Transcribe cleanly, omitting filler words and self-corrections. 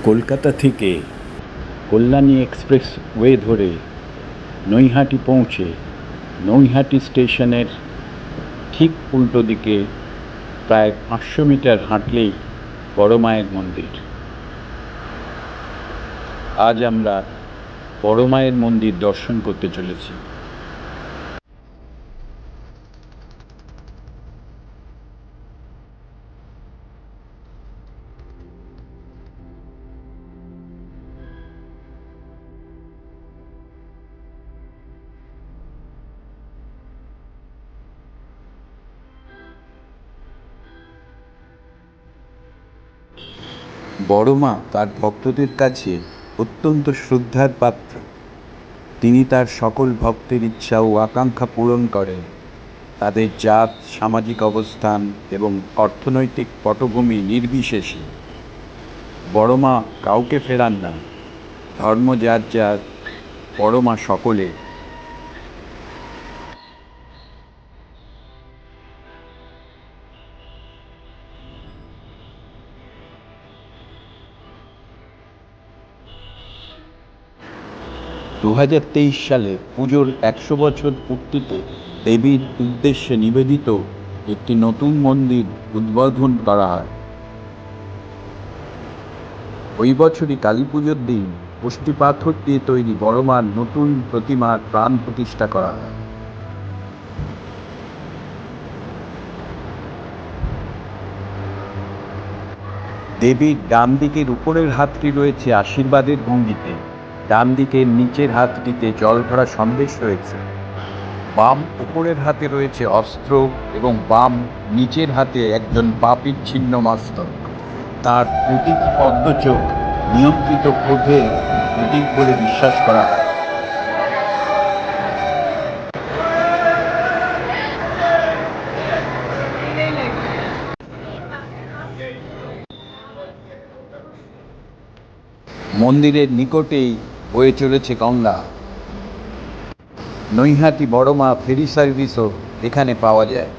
কলকাতা থেকে কল্যাণী এক্সপ্রেসওয়ে ধরে নৈহাটি পৌঁছে নৈহাটি স্টেশনের ঠিক উল্টো দিকে প্রায় 500 মিটার হাঁটলেই বড় মায়ের মন্দির। আজ আমরা বড় মায়ের মন্দির দর্শন করতে চলেছি। বড় মা তার ভক্তদের কাছে অত্যন্ত শ্রদ্ধার পাত্র। তিনি তার সকল ভক্তের ইচ্ছা ও আকাঙ্ক্ষা পূরণ করেন, তাদের জাত, সামাজিক অবস্থান এবং অর্থনৈতিক পটভূমি নির্বিশেষে। বড় মা কাউকে ফেরান না, ধর্ম যার যার, বড় মা সকলে। 2023 সালে পুজোর 100 বছর পূর্তিতে দেবীর উদ্দেশ্যে নিবেদিত একটি নতুন মন্দির উদ্বোধন করা হয়। ওই বছরই কালী পুজোর দিন পুষ্টি পাথর দিয়ে তৈরি বড় মার নতুন প্রতিমার প্রাণ প্রতিষ্ঠা করা হয়। দেবীর ডান দিকের উপরের হাতটি রয়েছে আশীর্বাদের ভঙ্গিতে, ডান দিকের নিচের হাতটিতে জল ভরা সন্দেশ রয়েছে। বাম উপরের হাতে রয়েছে অস্ত্র এবং বাম নিচের হাতে একজন পাপীর ছিন্ন মস্তক। তার প্রতিটি পদ্মচোখ নিয়ন্ত্রিত ক্রোধের প্রতীক বলে বিশ্বাস করা হয়। মন্দিরের নিকটেই বয়ে চলেছে গঙ্গা। নৈহাটি বড় মা ফেরি সার্ভিসও এখানে পাওয়া যায়।